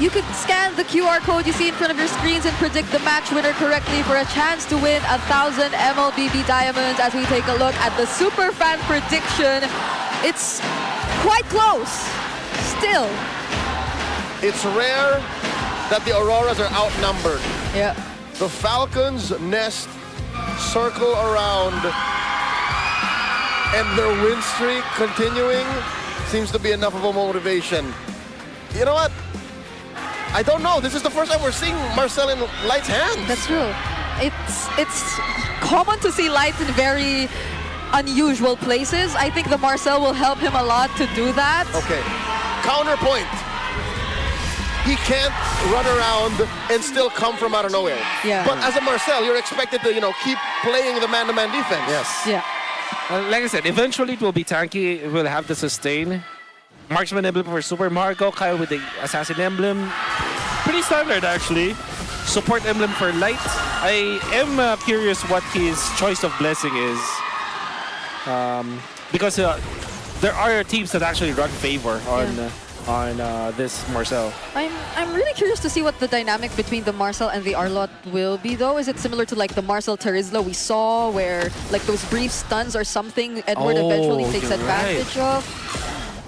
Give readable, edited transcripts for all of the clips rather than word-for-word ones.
You could scan the QR code you see in front of your screens and predict the match winner correctly for a chance to win 1,000 MLBB Diamonds. As we take a look at the Superfan prediction, it's quite close. Still. It's rare that the Auroras are outnumbered. Yeah. The Falcons nest, circle around, and their win streak continuing seems to be enough of a motivation. You know what? I don't know. This is the first time we're seeing Marcel in Light's hands. That's true. It's common to see Light in very unusual places. I think the Marcel will help him a lot to do that. Okay. Counterpoint. He can't run around and still come from out of nowhere. Yeah. But as a Marcel, you're expected to, keep playing the man-to-man defense. Yes. Yeah. Like I said, eventually it will be tanky. It will have the sustain. Marksman emblem for Super Marco. Kyle with the Assassin emblem. Pretty standard, actually. Support emblem for Light. I am curious what his choice of blessing is. Because there are teams that actually run favor on this Marcel. I'm really curious to see what the dynamic between the Marcel and the Arlott will be, though. Is it similar to like the Marcel Terizla we saw, where like those brief stuns are something Edward eventually takes advantage of?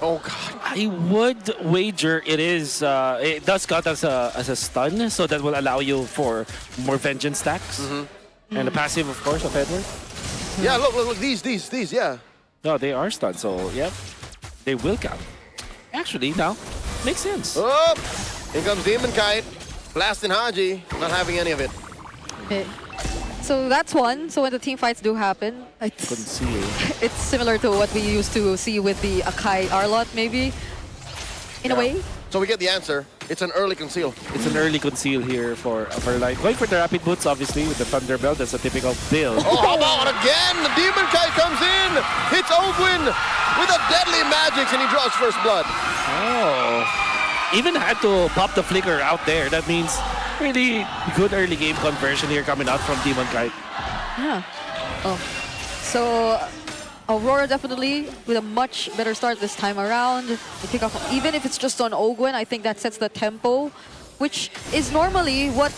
Oh God! I would wager it is. It does count as a stun, so that will allow you for more vengeance stacks and the passive, of course, of Edward. Yeah, look, these, yeah. No, they are stunned, so yeah, they will count. Actually, now makes sense. Oh, here comes Demon Kite, blasting Haji, not having any of it. Okay. So that's one. So when the team fights do happen, it's similar to what we used to see with the Akai Arlott, maybe, in a way. So we get the answer. It's an early conceal. It's an early conceal here for Light. Going for the rapid boots, obviously, with the Thunder Belt. That's a typical build. Oh, how about again? The Demon Kite comes in, hits Ogwin with a deadly magic, and he draws first blood. Oh, even had to pop the flicker out there. That means really good early game conversion here coming out from Demon Kite. Yeah. Oh. So Aurora definitely with a much better start this time around. They pick up, even if it's just on Ogwin, I think that sets the tempo, which is normally what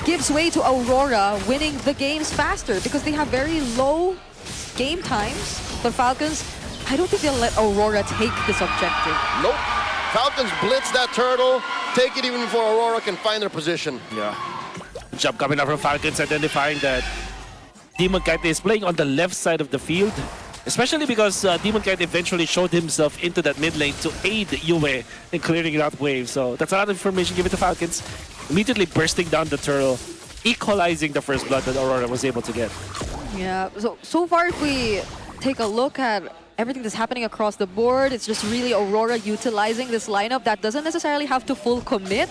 gives way to Aurora winning the games faster because they have very low game times. But Falcons, I don't think they'll let Aurora take this objective. Nope. Falcons blitz that turtle, take it even before Aurora can find their position. Yeah. Jump coming up from Falcons, identifying that Demon Kite is playing on the left side of the field. Especially because Demon Kite eventually showed himself into that mid lane to aid Yue in clearing that wave. So that's a lot of information given to Falcons. Immediately bursting down the turtle, equalizing the first blood that Aurora was able to get. Yeah, so far if we take a look at everything that's happening across the board, it's just really Aurora utilizing this lineup that doesn't necessarily have to full commit,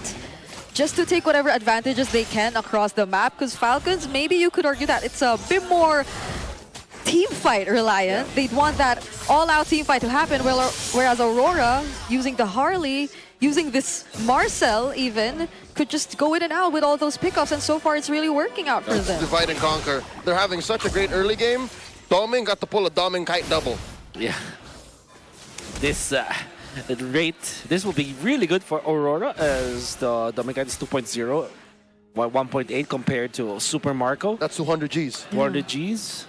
just to take whatever advantages they can across the map. Because Falcons, maybe you could argue that it's a bit more team fight reliant. Yeah. They'd want that all-out team fight to happen, whereas Aurora, using the Harley, using this Marcel even, could just go in and out with all those pickups, and so far it's really working out for them. Divide and conquer. They're having such a great early game. Doming got to pull a Doming Kite double. Yeah. This this will be really good for Aurora as the Doming Kite is 2.0. 1.8 compared to Super Marco. That's 200 Gs. 200 Gs.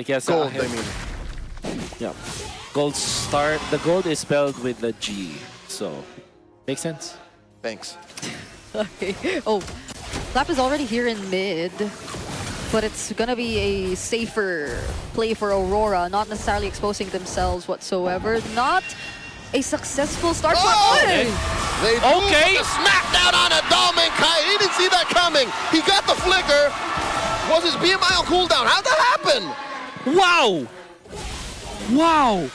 Yes, gold, I mean. Yeah. Gold start. The gold is spelled with the G. So, makes sense. Thanks. Okay. Oh, Slap is already here in mid. But it's going to be a safer play for Aurora, not necessarily exposing themselves whatsoever. Not a successful start for They do a smackdown on a Doming Kite. He didn't see that coming. He got the flicker. Was his BMI on cooldown? How'd that happen? Wow! Wow!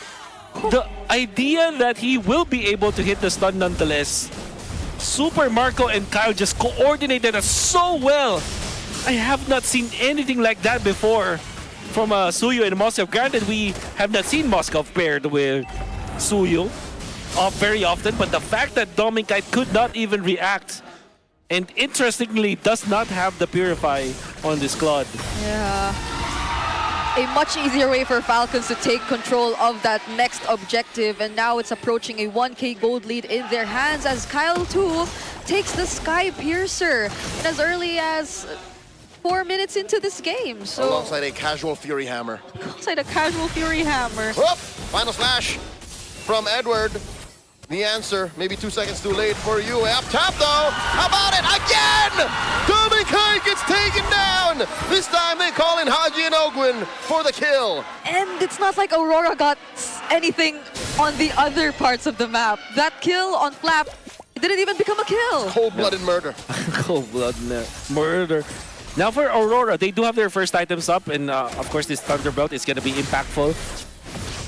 The idea that he will be able to hit the stun nonetheless. Super Marco and Kyle just coordinated us so well. I have not seen anything like that before from Suyo and Moskov. Granted, we have not seen Moskov paired with Suyo very often, but the fact that Doming Kite could not even react, and interestingly does not have the Purify on this Claude. Yeah. A much easier way for Falcons to take control of that next objective, and now it's approaching a 1K gold lead in their hands as Kyle too takes the Sky Piercer in as early as 4 minutes into this game. So Alongside a casual Fury Hammer. alongside a casual Fury Hammer. Whoop! Final slash from Edward. The answer, maybe 2 seconds too late for you. Up top though, how about it? Again! Dominkai gets taken down! This time they call in Haji and Ogwin for the kill. And it's not like Aurora got anything on the other parts of the map. That kill on Flap, it didn't even become a kill. Cold-blooded murder. Cold-blooded murder. Now for Aurora, they do have their first items up, and of course this Thunderbelt is going to be impactful.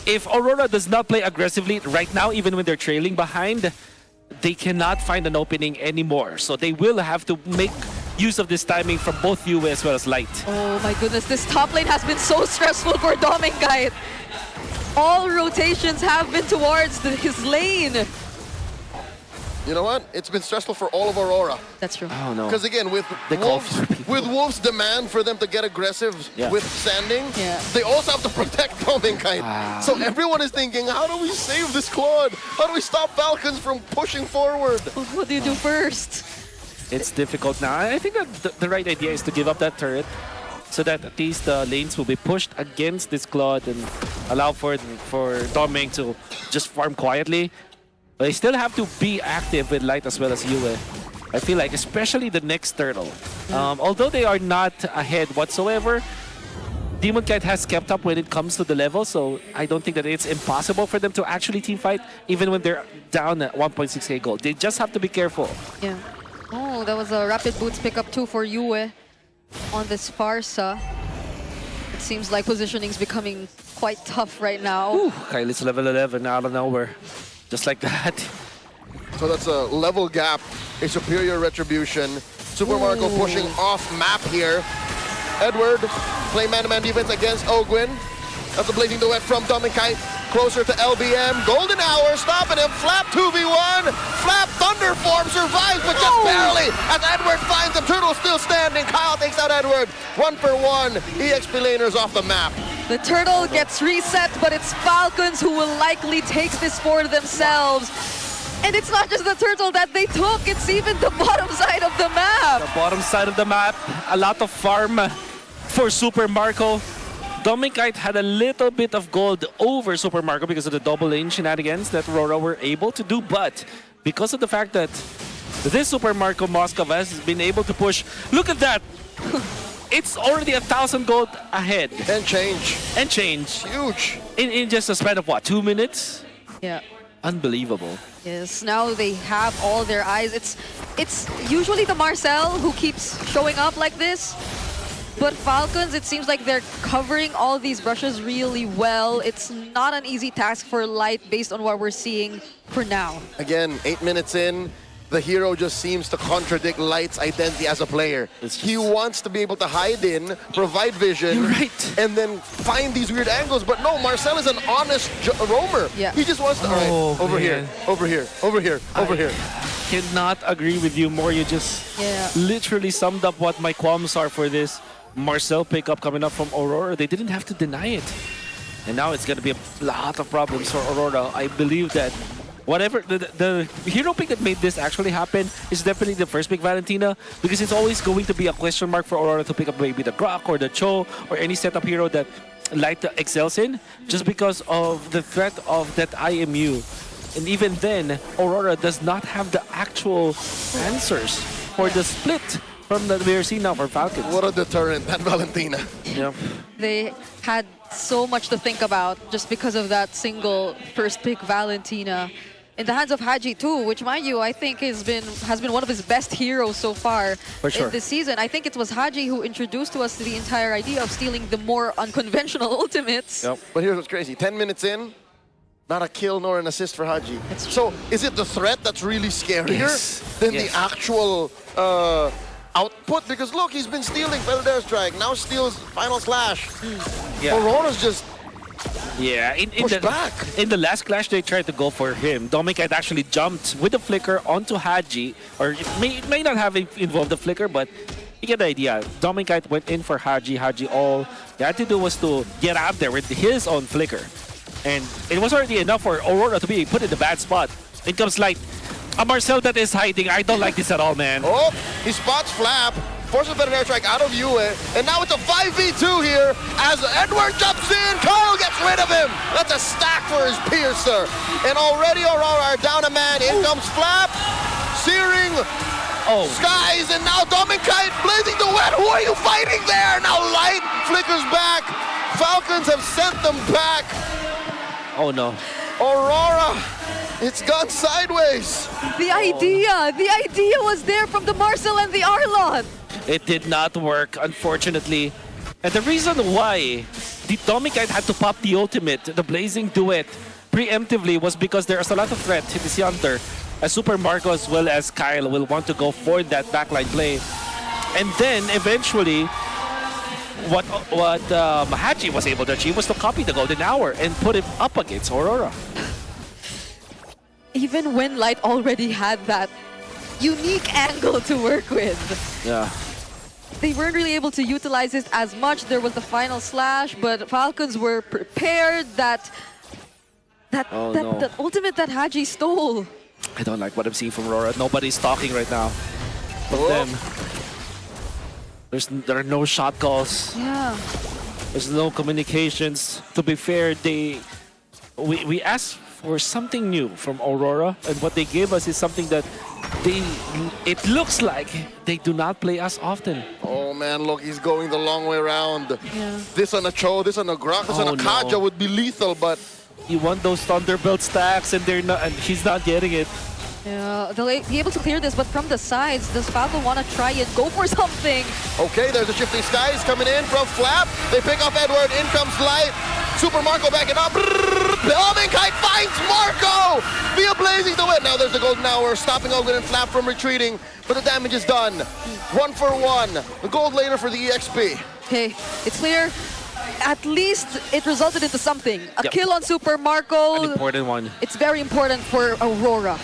If Aurora does not play aggressively right now, even when they're trailing behind, they cannot find an opening anymore. So they will have to make use of this timing from both UA as well as Light. Oh my goodness, this top lane has been so stressful for Dominkai. All rotations have been towards his lane. You know what? It's been stressful for all of Aurora. That's true. Oh no. Because again, with Wolf's demand for them to get aggressive with sanding, they also have to protect Dominkai. So everyone is thinking, how do we save this Claude? How do we stop Falcons from pushing forward? What do you do first? It's difficult now. I think that the right idea is to give up that turret so that at least the lanes will be pushed against this Claude and allow for Doming to just farm quietly. But they still have to be active with Light as well as Yue. I feel like, especially the next turtle. Although they are not ahead whatsoever, Demon Knight has kept up when it comes to the level, so I don't think that it's impossible for them to actually team fight, even when they're down at 1.6k gold. They just have to be careful. Yeah. Oh, that was a rapid boots pickup too for Yue on this Farsa. It seems like positioning is becoming quite tough right now. Ooh, Kylie's level 11 out of nowhere. Just like that. So that's a level gap, a superior retribution. Super Marco pushing off map here. Edward playing man-to-man defense against Ogwin. That's a blazing duet from Dominkai. Closer to LBM. Golden hour stopping him. Flap 2v1. Flap Thunder form survives, but just barely. As Edward finds him. Turtle still standing. Kyle takes out Edward. 1 for 1. EXP laners off the map. The turtle gets reset, but it's Falcons who will likely take this for themselves. And it's not just the turtle that they took, it's even the bottom side of the map. The bottom side of the map, a lot of farm for Super Marco. Dominkai had a little bit of gold over Super Marco because of the double lane shenanigans that RORA were able to do, but because of the fact that this Super Marco Moscow has been able to push, look at that! It's already 1,000 gold ahead. And change. And change. Huge. In just a span of what, 2 minutes? Yeah. Unbelievable. Yes, now they have all their eyes. It's usually the Marcel who keeps showing up like this. But Falcons, it seems like they're covering all these brushes really well. It's not an easy task for Light based on what we're seeing for now. Again, 8 minutes in, the hero just seems to contradict Light's identity as a player. He wants to be able to hide in, provide vision, and then find these weird angles. But no, Marcel is an honest roamer. Yeah. He just wants to, all right, over here, over here, over here, over here. Cannot agree with you more. You just literally summed up what my qualms are for this Marcel pickup coming up from Aurora. They didn't have to deny it. And now it's going to be a lot of problems for Aurora. I believe that whatever the hero pick that made this actually happen is definitely the first pick, Valentina, because it's always going to be a question mark for Aurora to pick up maybe the Grok or the Cho or any setup hero that Light excels in, just because of the threat of that IMU. And even then, Aurora does not have the actual answers for the split from that we are seeing now for Falcons. What a deterrent, that Valentina. Yeah. They had so much to think about just because of that single first pick Valentina. In the hands of Haji too, which mind you, I think has been one of his best heroes so far in this season. I think it was Haji who introduced to us the entire idea of stealing the more unconventional ultimates. Yep. But here's what's crazy, 10 minutes in, not a kill nor an assist for Haji. So is it the threat that's really scarier than the actual output? Because look, he's been stealing Felder Strike, now steals Final Slash. Aurora's just pushed back. In the last clash, they tried to go for him. Dominkai actually jumped with the flicker onto Haji, or it may not have involved the flicker, but you get the idea. Dominkai went in for Haji. Haji all they had to do was to get out there with his own flicker. And it was already enough for Aurora to be put in the bad spot. In comes Light. A Marcel that is hiding. I don't like this at all, man. Oh, he spots Flap, forces better air strike out of Yue, and now it's a 5v2 here as Edward jumps in. Kyle gets rid of him. That's a stack for his piercer. And already Aurora are down a man. In comes Flap, searing skies, and now Dominkite blazing the wet. Who are you fighting there? Now Light flickers back. Falcons have sent them back. Oh no. Aurora, it's gone sideways. The idea was there from the Marcel and the Arlon. It did not work, unfortunately. And the reason why the Dominkite had to pop the ultimate, the Blazing Duet, preemptively was because there is a lot of threat to this Yunter, as Super Marco as well as Kyle will want to go for that backline play. And then eventually, what Mahachi was able to achieve was to copy the Golden Hour and put him up against Aurora. Even when Light already had that unique angle to work with. Yeah. They weren't really able to utilize it as much. There was the final slash, but Falcons were prepared. That ultimate that Haji stole. I don't like what I'm seeing from Aurora. Nobody's talking right now. But then, there are no shot calls. Yeah. There's no communications. To be fair, we asked for something new from Aurora, and what they gave us is something that it looks like they do not play as often. Oh man, look, he's going the long way around. Yeah. This on a Cho, this on a Grok, this on a Kaja would be lethal, but You want those Thunderbolt stacks, and he's not getting it. Yeah, they'll be able to clear this, but from the sides, does Falco want to try and go for something? okay, there's a Shifting Skies coming in from Flap. They pick off Edward, in comes Light. Super Marco backing up. Kite finds Marco via Blazing the Wit. Now there's the Golden Hour, stopping Ogden and Flap from retreating, but the damage is done. 1 for 1. The gold laner for the EXP. Okay, it's clear. At least it resulted into something. A kill on Super Marco. An important one. It's very important for Aurora.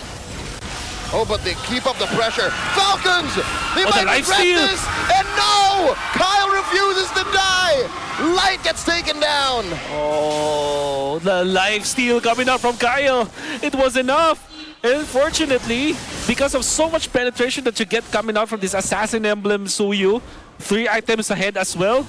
Oh, but they keep up the pressure. Falcons! They might the regret lifesteal. this! And no! Kyle refuses to die! Light gets taken down! Oh, the lifesteal coming out from Kyle. It was enough. And unfortunately, because of so much penetration that you get coming out from this Assassin Emblem Suyu, 3 items ahead as well,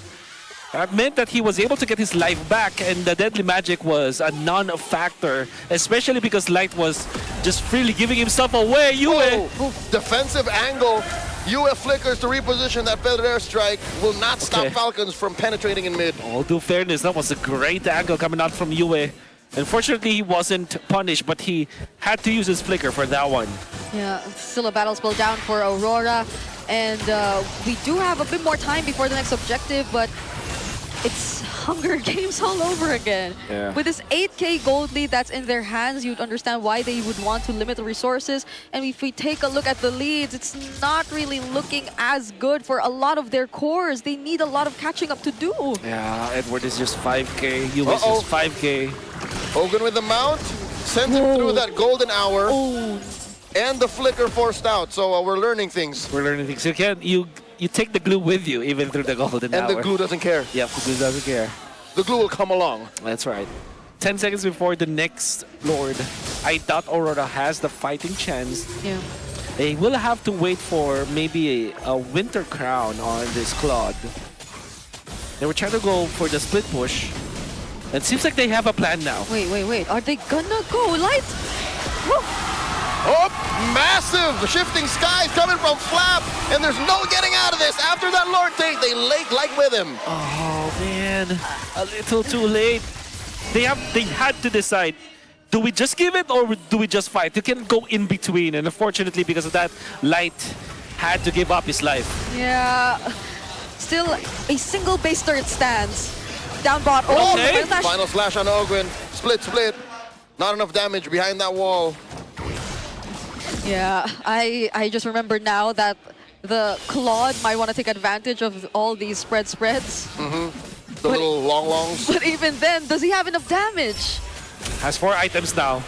that meant that he was able to get his life back, and the Deadly Magic was a non-factor, especially because Light was just freely giving himself away. Yue! Defensive angle. Yue flickers to reposition that feathered airstrike. Will not stop Falcons from penetrating in mid. All due fairness, that was a great angle coming out from Yue. Unfortunately, he wasn't punished, but he had to use his flicker for that one. Yeah, still a battle spell down for Aurora. And we do have a bit more time before the next objective, but it's Hunger Games all over again. Yeah. With this 8k gold lead that's in their hands, you'd understand why they would want to limit the resources. And if we take a look at the leads, it's not really looking as good for a lot of their cores. They need a lot of catching up to do. Yeah, Edward is just 5k, Yue is just 5k. Hogan with the mount, sends him through that golden hour. And the flicker forced out, so we're learning things. We're learning things. You take the glue with you, even through the golden hour. And the glue doesn't care. Yep, the glue doesn't care. The glue will come along. That's right. 10 seconds before the next Lord, I doubt Aurora has the fighting chance. Yeah. They will have to wait for maybe a Winter Crown on this Claude. They were trying to go for the split push. It seems like they have a plan now. Wait. Are they gonna go? Light? Woo. Oh, massive Shifting Skies coming from Flap, and there's no getting out of this. After that Lord take, they late like with him. Oh man, a little too late. They had to decide, do we just give it or do we just fight? You can go in between, and unfortunately because of that, Light had to give up his life. Yeah. Still a single base turret stands. Down bot. Oh, Okay. Final slash on Ogwin. Split. Not enough damage behind that wall. Yeah, I just remember now that the Claude might want to take advantage of all these spreads. The little longs. But even then, does he have enough damage? Has 4 items now.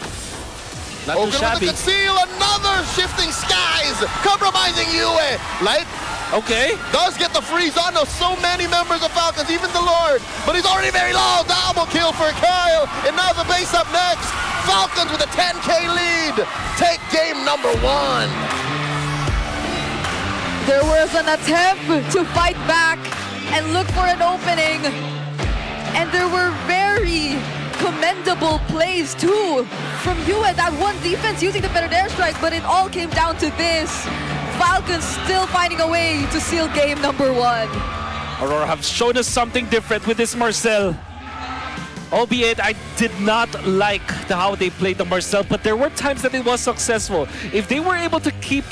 Not too Ogwin with shabby. the conceal, another Shifting Skies, compromising Yue. Light Okay. does get the freeze on so many members of Falcons, even the Lord, but he's already very low. Double kill for Kyle, and now the base up next. Falcons with a 10K lead. Take game number 1. There was an attempt to fight back and look for an opening. And there were very commendable plays too from Yue. That one defense using the better airstrike, but it all came down to this. Falcons still finding a way to seal game number 1. Aurora have shown us something different with this Marcel. Albeit I did not like how they played the Marcel, but there were times that it was successful. If they were able to keep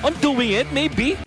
on doing it, maybe